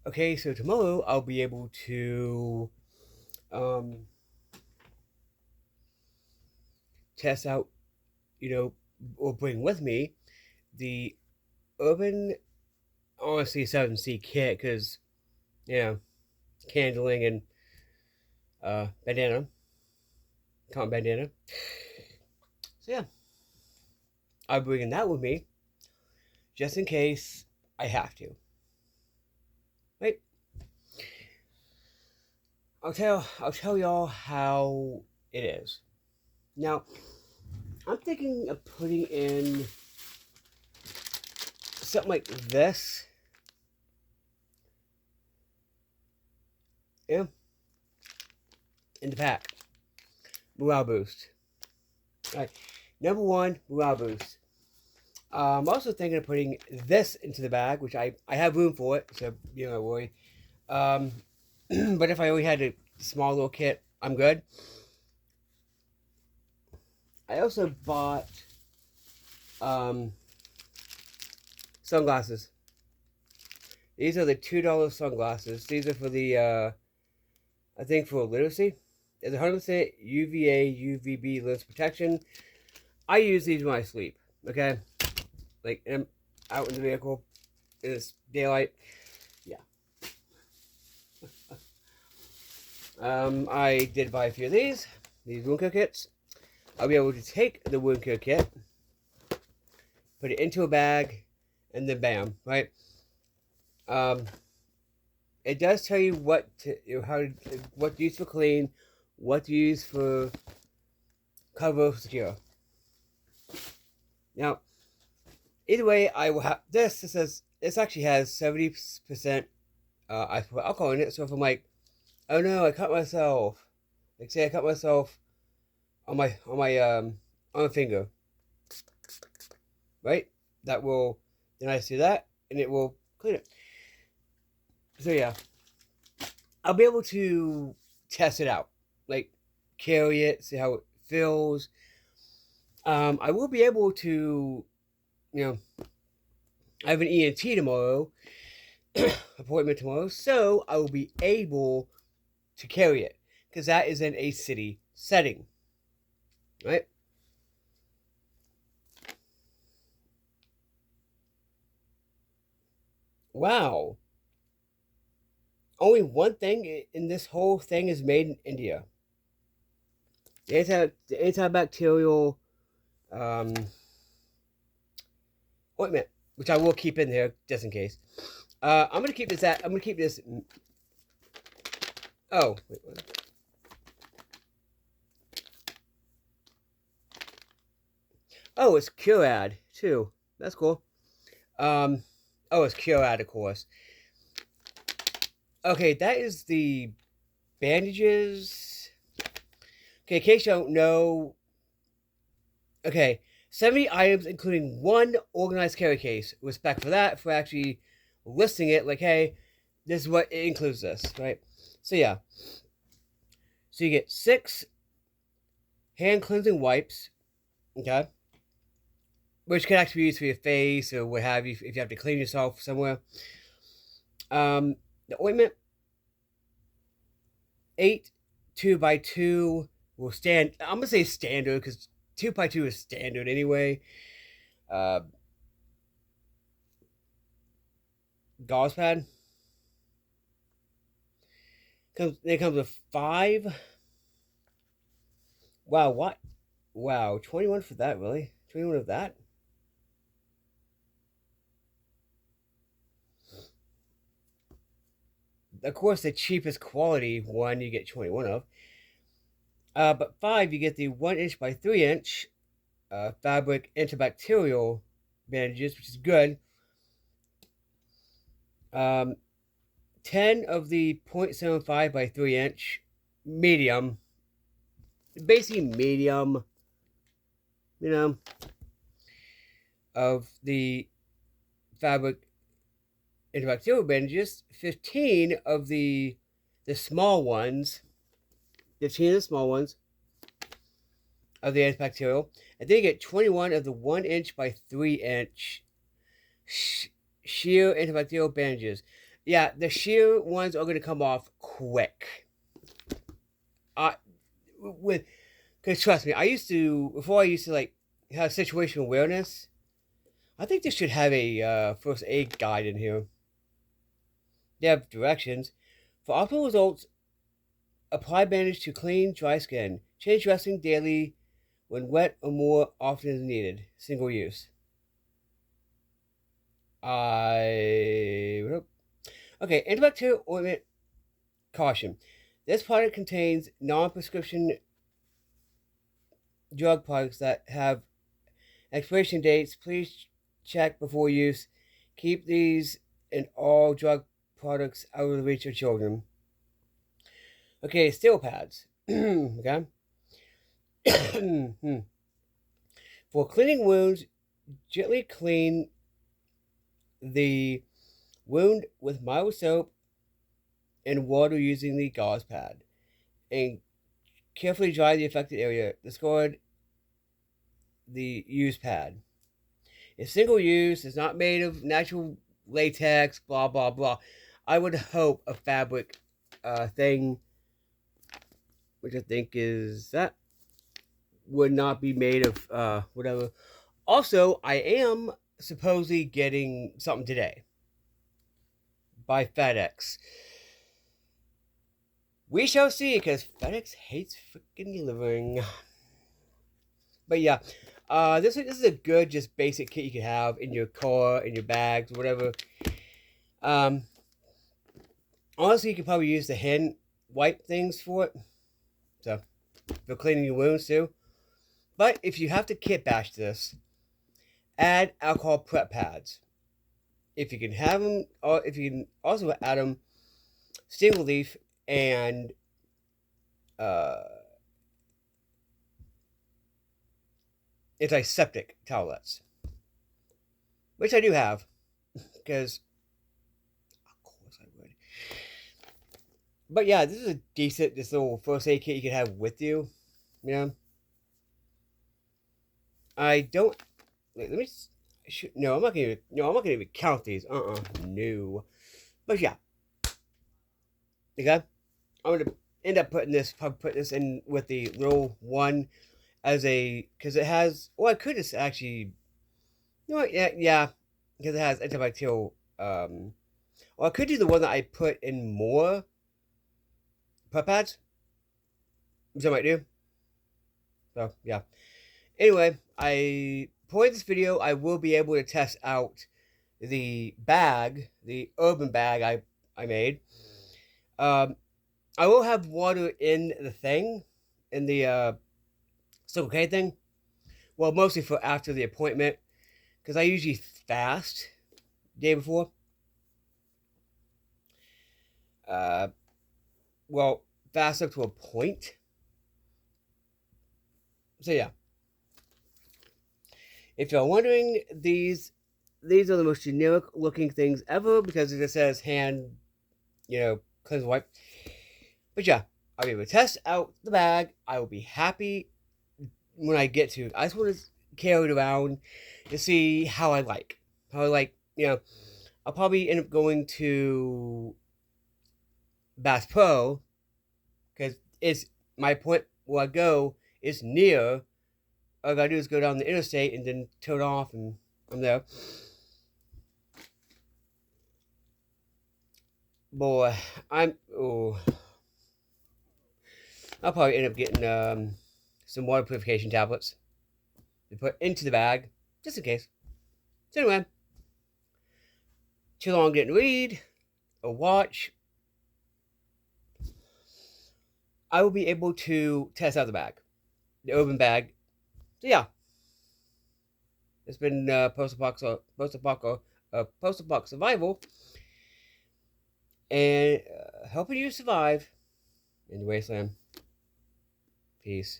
Okay, so tomorrow I'll be able to um, test out, or bring with me the Urban Honestly 7C kit because, candling and bandana, cotton bandana. So, yeah, I'll be bringing that with me just in case I have to. Right? I'll tell y'all how it is. Now, I'm thinking of putting in something like this. Yeah, in the pack. Morale boost. All right. Number one, morale boost. I'm also thinking of putting this into the bag, which I have room for it, so don't worry. Um, but if I only had a small little kit, I'm good. I also bought um, sunglasses. These are the $2 sunglasses. These are for the I think for literacy. It's 100% UVA UVB lens protection. I use these when I sleep. Okay, like I'm out in the vehicle, it's daylight. Yeah. I did buy a few of these wound care kits. I'll be able to take the wound care kit, put it into a bag, and then bam, right? Um, it does tell you what to use for clean, what to use for cover secure. Now, either way, I will have this. It says this actually has 70%. I put alcohol in it, so if I'm like, oh no, I cut myself. Like say I cut myself on my finger, right? That will then I see that and it will clean it. So yeah, I'll be able to test it out, like carry it, see how it feels. I will be able to, you know, I have an ENT tomorrow, appointment tomorrow, so I will be able to carry it because that is in a city setting, right? Wow, only one thing in this whole thing is made in India. The antibacterial um, ointment, which I will keep in there just in case. I'm gonna keep this. I'm gonna keep this. Oh, wait, what? Oh, it's Curad too. That's cool. Um, oh, it's Curad, of course. Okay, that is the bandages. Okay, in case you don't know, okay, 70 items, including one organized carry case. Respect for that, for actually listing it. Like, hey, this is what it includes. This, right? So yeah, so you get 6 hand cleansing wipes. Okay, which can actually be used for your face or what have you if you have to clean yourself somewhere. The ointment, 8 2x2 will stand. I'm gonna say standard because 2x2 is standard anyway. Uh, gauze pad comes with 5. Wow, what? Wow, 21 for that, really? 21 of that? Of course, the cheapest quality one you get 21 of. But 5, you get the 1 inch by 3 inch fabric antibacterial bandages, which is good. Um, 10 of the 0.75 by 3 inch medium, basically medium, you know, of the fabric antibacterial bandages. 15 of the small ones, 15 of the small ones of the antibacterial, and then you get 21 of the 1 inch by 3 inch sheer antibacterial bandages. Yeah, the sheer ones are going to come off quick. With Because trust me, before I used to like have situational awareness. I think this should have a first aid guide in here. They have directions. For optimal results, apply bandage to clean, dry skin. Change dressing daily when wet or more often as needed. Single use. Okay, antibacterial ointment caution. This product contains non-prescription drug products that have expiration dates. Please check before use. Keep these and all drug products out of the reach of children. Okay, steel pads. Okay. For cleaning wounds, gently clean the wound with mild soap and water using the gauze pad, and carefully dry the affected area. Discard the used pad. It's single use. It's not made of natural latex. Blah blah blah. I would hope a fabric thing, which I think is that, would not be made of whatever. Also, I am supposedly getting something today by FedEx. We shall see, because FedEx hates freaking delivering. But yeah, this is a good, just basic kit you can have in your car, in your bags, whatever. Honestly, you could probably use the hand wipe things for it. So, for cleaning your wounds too. But if you have to kit bash this, add alcohol prep pads. If you can have them, or if you can also add them, steam relief and antiseptic towelettes, which I do have, because of course I would. But yeah, this is a decent, this little first aid kit you can have with you. You know, I don't. Wait, let me. No, I'm not gonna. No, I'm not gonna even count these. No. But yeah, okay. I'm gonna end up probably put this in with the little one as a, because it has. Well, I could just actually. You know what? Yeah, because it has antibacterial. Well, I could do the one that I put in more prep pads, which I might do. So yeah. Anyway, for this video, I will be able to test out the bag, the urban bag I made. I will have water in the thing, in the Circle K thing. Well, mostly for after the appointment, because I usually fast the day before. Well, fast up to a point. So yeah. If you're wondering, these are the most generic looking things ever, because it just says hand, cleanse wipe. But yeah, I'll be able to test out the bag. I will be happy when I get to it. I just want to carry it around to see how I like. I'll probably end up going to Bass Pro, because it's my point where I go is near. All I gotta do is go down the interstate and then turn off, and I'm there. Boy, I'll probably end up getting some water purification tablets to put into the bag, just in case. So anyway, too long didn't read or watch. I will be able to test out the bag, the urban bag. So yeah, it's been post-apocalyptic survival, and helping you survive in the wasteland. Peace.